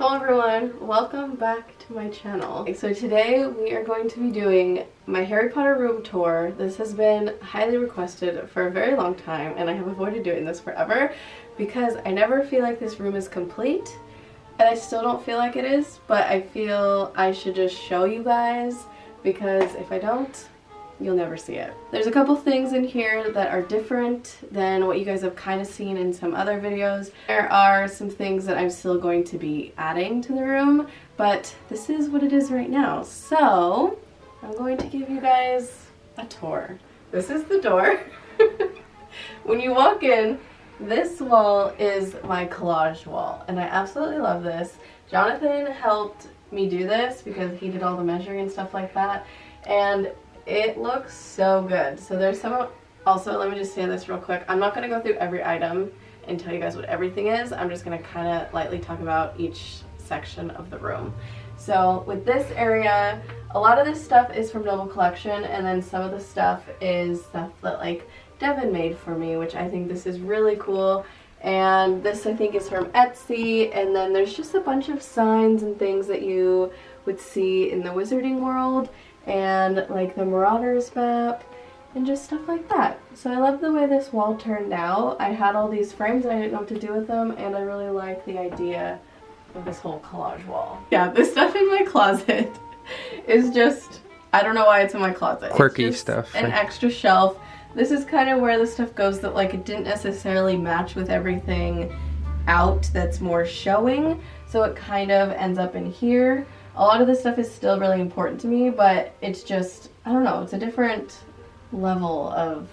Hello everyone, welcome back to my channel. So today we are going to be doing my Harry Potter room tour. This has been highly requested for a very long time and I have avoided doing this forever because I never feel like this room is complete, and I still don't feel like it is, but I feel I should just show you guys because if I don't, you'll never see it. There's a couple things in here that are different than what you guys have kind of seen in some other videos. There are some things that I'm still going to be adding to the room, but this is what it is right now. So I'm going to give you guys a tour. This is the door. When you walk in, this wall is my collage wall, and I absolutely love this. Jonathan helped me do this because he did all the measuring and stuff like that, and it looks so good. So there's some, also let me just say this real quick. I'm not going to go through every item and tell you guys what everything is. I'm just going to kind of lightly talk about each section of the room. So with this area, a lot of this stuff is from Noble Collection, and then some of the stuff is stuff that like Devin made for me, which I think this is really cool. And this I think is from Etsy, and then there's just a bunch of signs and things that you would see in the Wizarding world, and like the Marauders map and just stuff like that. So I love the way this wall turned out. I had all these frames and I didn't know what to do with them, and I really like the idea of this whole collage wall. Yeah, this stuff in my closet is just, I don't know why it's in my closet. Quirky it's just stuff. An extra shelf. This is kind of where the stuff goes that like it didn't necessarily match with everything out that's more showing, so it kind of ends up in here. A lot of this stuff is still really important to me, but it's just, I don't know, it's a different level of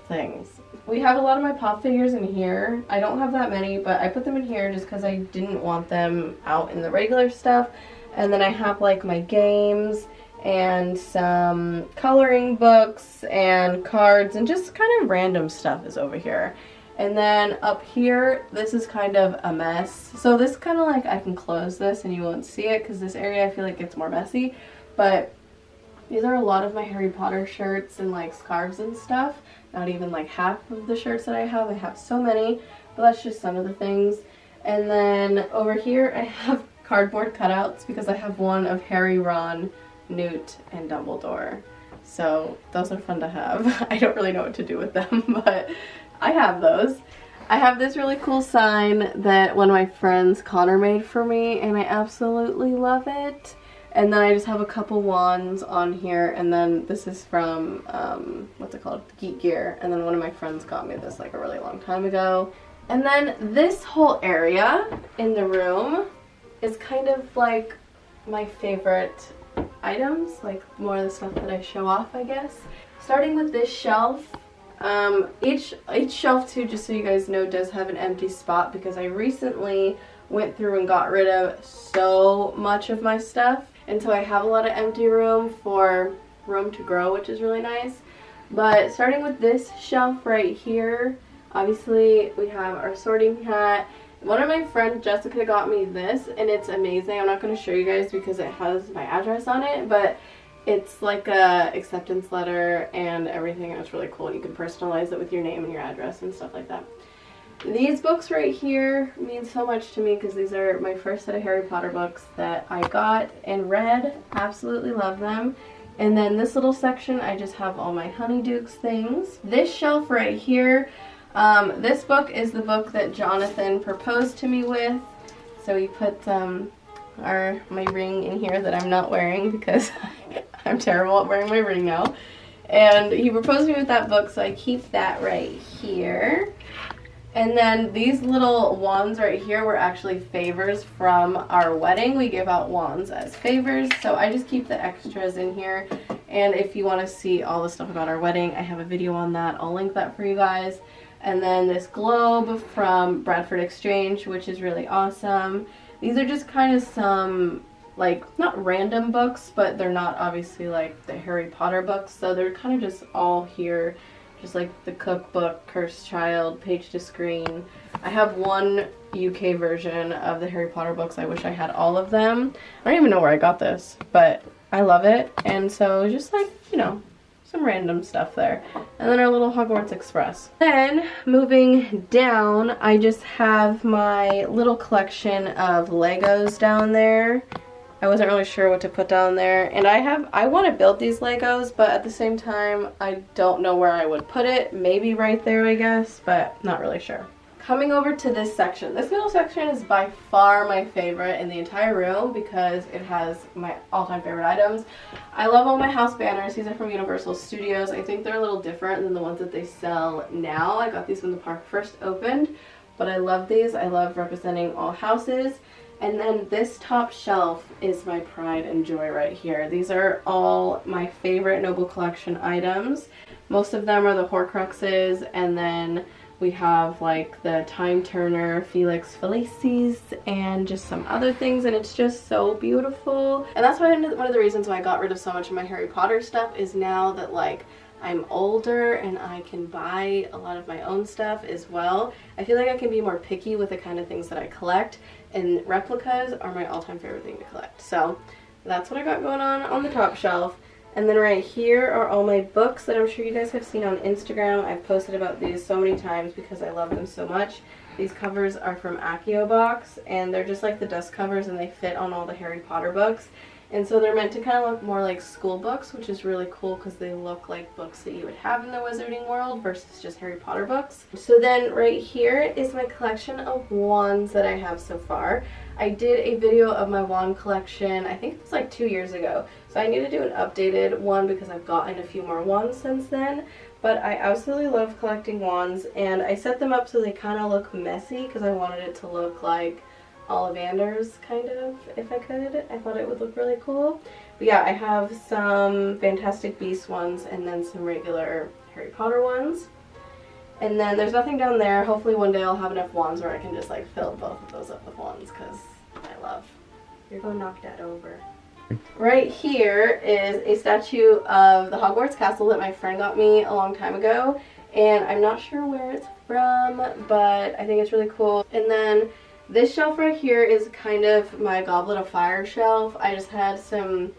things. We have a lot of my pop figures in here. I don't have that many, but I put them in here just because I didn't want them out in the regular stuff. And then I have like my games and some coloring books and cards and just kind of random stuff is over here. And then up here, this is kind of a mess. So this kind of like, I can close this and you won't see it because this area I feel like gets more messy. But these are a lot of my Harry Potter shirts and like scarves and stuff. Not even like half of the shirts that I have so many, but that's just some of the things. And then over here I have cardboard cutouts because I have one of Harry, Ron, Newt, and Dumbledore. So those are fun to have. I don't really know what to do with them, but I have those. I have this really cool sign that one of my friends, Connor, made for me, and I absolutely love it. And then I just have a couple wands on here, and then this is from, what's it called? Geek Gear. And then one of my friends got me this like a really long time ago. And then this whole area in the room is kind of like my favorite items, like more of the stuff that I show off, I guess. Starting with this shelf. Each shelf too, just so you guys know, does have an empty spot because I recently went through and got rid of so much of my stuff, and so I have a lot of empty room for room to grow, which is really nice. But starting with this shelf right here, obviously we have our sorting hat. One of my friends, Jessica, got me this, and it's amazing. I'm not going to show you guys because it has my address on it, but it's like a acceptance letter and everything, and it's really cool. You can personalize it with your name and your address and stuff like that. These books right here mean so much to me because these are my first set of Harry Potter books that I got and read. Absolutely love them. And then this little section, I just have all my Honeydukes things. This shelf right here, this book is the book that Jonathan proposed to me with. So he put my ring in here that I'm not wearing because I'm terrible at wearing my ring now. And he proposed me with that book, so I keep that right here. And then these little wands right here were actually favors from our wedding. We give out wands as favors, so I just keep the extras in here. And if you want to see all the stuff about our wedding, I have a video on that. I'll link that for you guys. And then this globe from Bradford Exchange, which is really awesome. These are just kind of some, like, not random books, but they're not obviously like the Harry Potter books, so they're kind of just all here. Just like the cookbook, Cursed Child, Page to Screen. I have one UK version of the Harry Potter books. I wish I had all of them. I don't even know where I got this, but I love it. And so just like, you know, some random stuff there. And then our little Hogwarts Express. Then, moving down, I just have my little collection of Legos down there. I wasn't really sure what to put down there. And I want to build these Legos, but at the same time, I don't know where I would put it. Maybe right there, I guess, but not really sure. Coming over to this section. This little section is by far my favorite in the entire room because it has my all-time favorite items. I love all my house banners. These are from Universal Studios. I think they're a little different than the ones that they sell now. I got these when the park first opened, but I love these. I love representing all houses. And then this top shelf is my pride and joy right here. These are all my favorite Noble Collection items. Most of them are the Horcruxes, and then we have like the Time Turner Felix Felicis and just some other things, and it's just so beautiful. And that's why one of the reasons why I got rid of so much of my Harry Potter stuff is now that like I'm older and I can buy a lot of my own stuff as well. I feel like I can be more picky with the kind of things that I collect, and replicas are my all-time favorite thing to collect. So that's what I got going on the top shelf. And then right here are all my books that I'm sure you guys have seen on Instagram. I've posted about these so many times because I love them so much. These covers are from Accio Box, and they're just like the dust covers, and they fit on all the Harry Potter books. And so they're meant to kind of look more like school books, which is really cool because they look like books that you would have in the Wizarding World versus just Harry Potter books. So then right here is my collection of wands that I have so far. I did a video of my wand collection, I think it was like 2 years ago. So I need to do an updated one because I've gotten a few more wands since then. But I absolutely love collecting wands, and I set them up so they kind of look messy because I wanted it to look like Ollivanders, kind of, if I could. I thought it would look really cool. But yeah, I have some Fantastic Beasts ones and then some regular Harry Potter ones. And then there's nothing down there. Hopefully one day I'll have enough wands where I can just like fill both of those up with wands because I love. You're gonna knock that over. Right here is a statue of the Hogwarts castle that my friend got me a long time ago. And I'm not sure where it's from, but I think it's really cool. And then this shelf right here is kind of my Goblet of Fire shelf. I just had some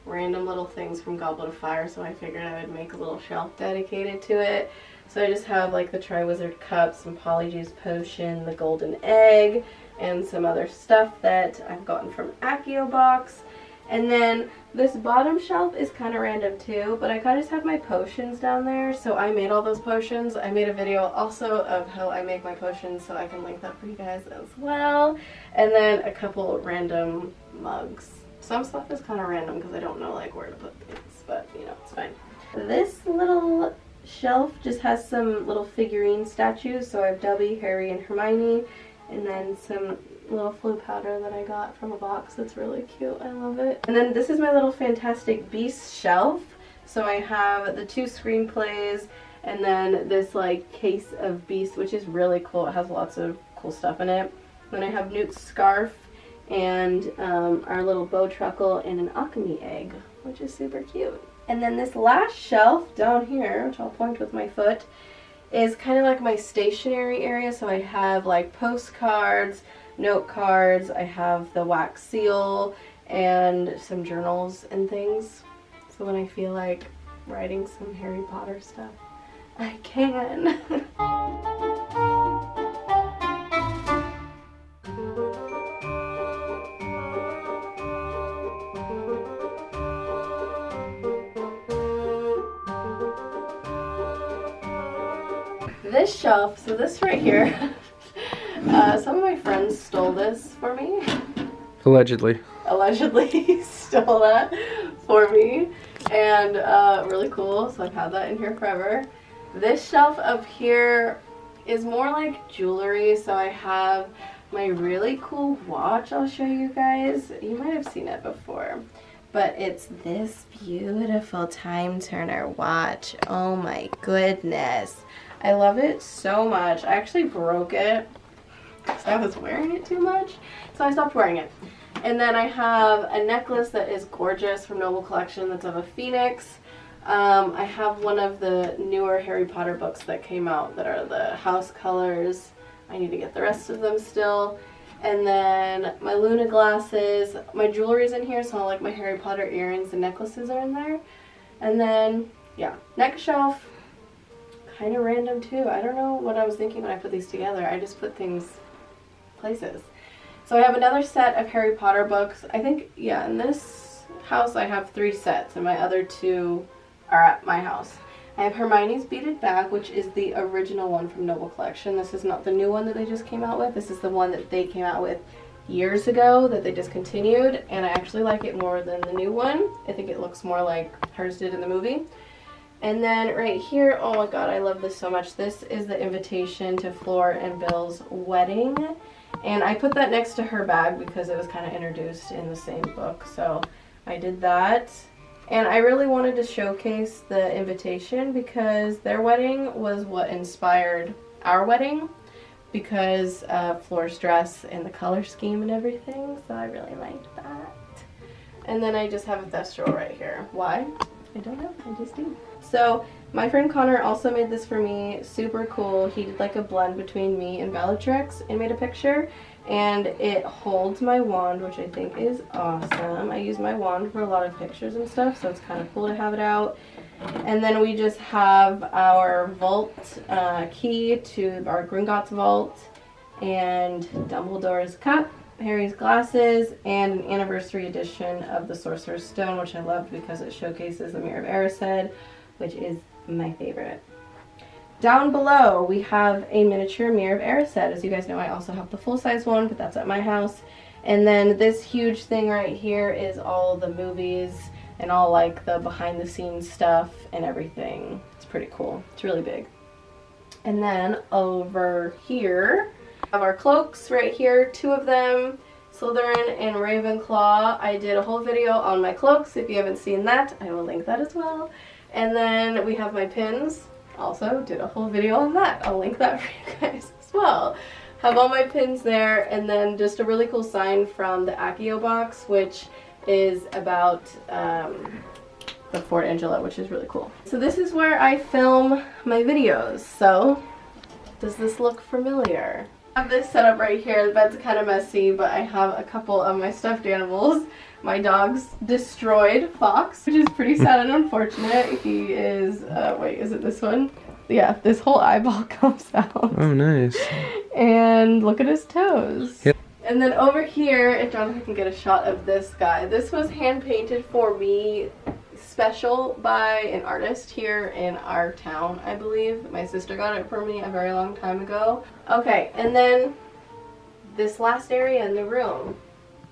random little things from Goblet of Fire, so I figured I would make a little shelf dedicated to it. So I just have like the Triwizard Cup, some Polyjuice Potion, the Golden Egg, and some other stuff that I've gotten from Accio Box. And then this bottom shelf is kind of random too, but I kind of just have my potions down there, so I made all those potions. I made a video also of how I make my potions, so I can link that for you guys as well. And then a couple random mugs. Some stuff is kind of random because I don't know like where to put things, but you know, it's fine. This little shelf just has some little figurine statues, so I have Dobby, Harry, and Hermione, and then some little Floo powder that I got from a box that's really cute. I love it. And then this is my little Fantastic Beasts shelf. So I have the 2 screenplays and then this like case of Beasts, which is really cool. It has lots of cool stuff in it. Then I have Newt's scarf and our little Bowtruckle and an alchemy egg, which is super cute. And then this last shelf down here, which I'll point with my foot, is kind of like my stationery area. So I have like postcards, note cards, I have the wax seal, and some journals and things. So when I feel like writing some Harry Potter stuff, I can. This shelf, so this right here, some of my friends stole this for me. Allegedly stole that for me, and really cool, so I've had that in here forever. This shelf up here is more like jewelry, so I have my really cool watch I'll show you guys. You might have seen it before, but it's this beautiful Time Turner watch. Oh my goodness. I love it so much. I actually broke it because I was wearing it too much, so I stopped wearing it. And then I have a necklace that is gorgeous from Noble Collection that's of a phoenix. I have one of the newer Harry Potter books that came out that are the house colors. I need to get the rest of them still. And then my Luna glasses. My jewelry's in here, so like my Harry Potter earrings and necklaces are in there. And then yeah. Next shelf, kind of random too. I don't know what I was thinking when I put these together. I just put things places. So I have another set of Harry Potter books. I think, yeah, in this house I have 3 sets and my other 2 are at my house. I have Hermione's Beaded Bag, which is the original one from Noble Collection. This is not the new one that they just came out with. This is the one that they came out with years ago that they discontinued, and I actually like it more than the new one. I think it looks more like hers did in the movie. And then right here, oh my god, I love this so much. This is the invitation to Fleur and Bill's wedding. And I put that next to her bag because it was kind of introduced in the same book. So I did that. And I really wanted to showcase the invitation because their wedding was what inspired our wedding, because of Fleur's dress and the color scheme and everything. So I really liked that. And then I just have a thestral right here. Why? I don't know. I just do. So my friend Connor also made this for me. Super cool. He did like a blend between me and Bellatrix and made a picture. And it holds my wand, which I think is awesome. I use my wand for a lot of pictures and stuff, so it's kind of cool to have it out. And then we just have our vault key to our Gringotts vault, and Dumbledore's cup, Harry's glasses, and an anniversary edition of the Sorcerer's Stone, which I loved because it showcases the Mirror of Erised, which is my favorite. Down below, we have a miniature Mirror of Erised. As you guys know, I also have the full-size one, but that's at my house. And then this huge thing right here is all the movies and all like the behind-the-scenes stuff and everything. It's pretty cool. It's really big. And then over here, we have our cloaks right here, 2 of them, Slytherin and Ravenclaw. I did a whole video on my cloaks. If you haven't seen that, I will link that as well. And then we have my pins. Also did a whole video on that. I'll link that for you guys as well. Have all my pins there, and then just a really cool sign from the Accio box, which is about the Fort Angela, which is really cool. So this is where I film my videos. So does this look familiar? I have this set up right here. The bed's kind of messy, but I have a couple of my stuffed animals. My dog's destroyed Fox, which is pretty sad and unfortunate. He is, wait, is it this one? Yeah, this whole eyeball comes out. Oh, nice. And look at his toes. Yep. And then over here, if Jonathan can get a shot of this guy, this was hand painted for me, special by an artist here in our town, I believe. My sister got it for me a very long time ago. Okay, and then this last area in the room.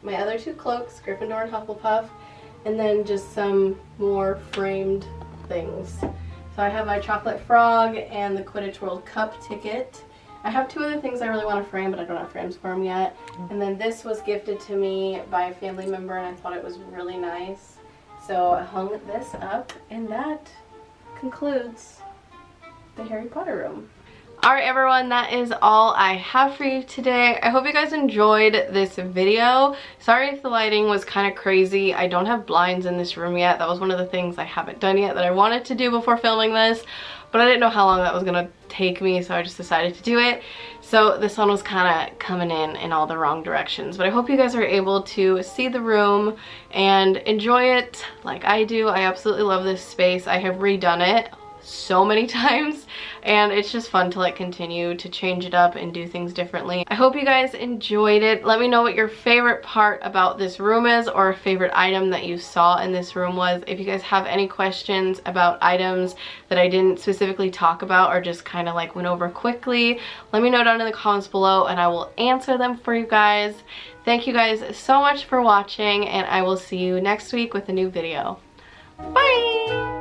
My other 2 cloaks, Gryffindor and Hufflepuff, and then just some more framed things. So I have my chocolate frog and the Quidditch World Cup ticket. I have 2 other things I really want to frame, but I don't have frames for them yet. And then this was gifted to me by a family member, and I thought it was really nice. So I hung this up, and that concludes the Harry Potter room. Alright everyone, that is all I have for you today. I hope you guys enjoyed this video. Sorry if the lighting was kind of crazy. I don't have blinds in this room yet. That was one of the things I haven't done yet that I wanted to do before filming this, but I didn't know how long that was gonna take me, so I just decided to do it. So this one was kind of coming in all the wrong directions, but I hope you guys are able to see the room and enjoy it like I do. I absolutely love this space. I have redone it so many times, and it's just fun to like continue to change it up and do things differently. I hope you guys enjoyed it. Let me know what your favorite part about this room is, or a favorite item that you saw in this room was. If you guys have any questions about items that I didn't specifically talk about or just kind of like went over quickly, let me know down in the comments below and I will answer them for you guys. Thank you guys so much for watching, and I will see you next week with a new video. Bye!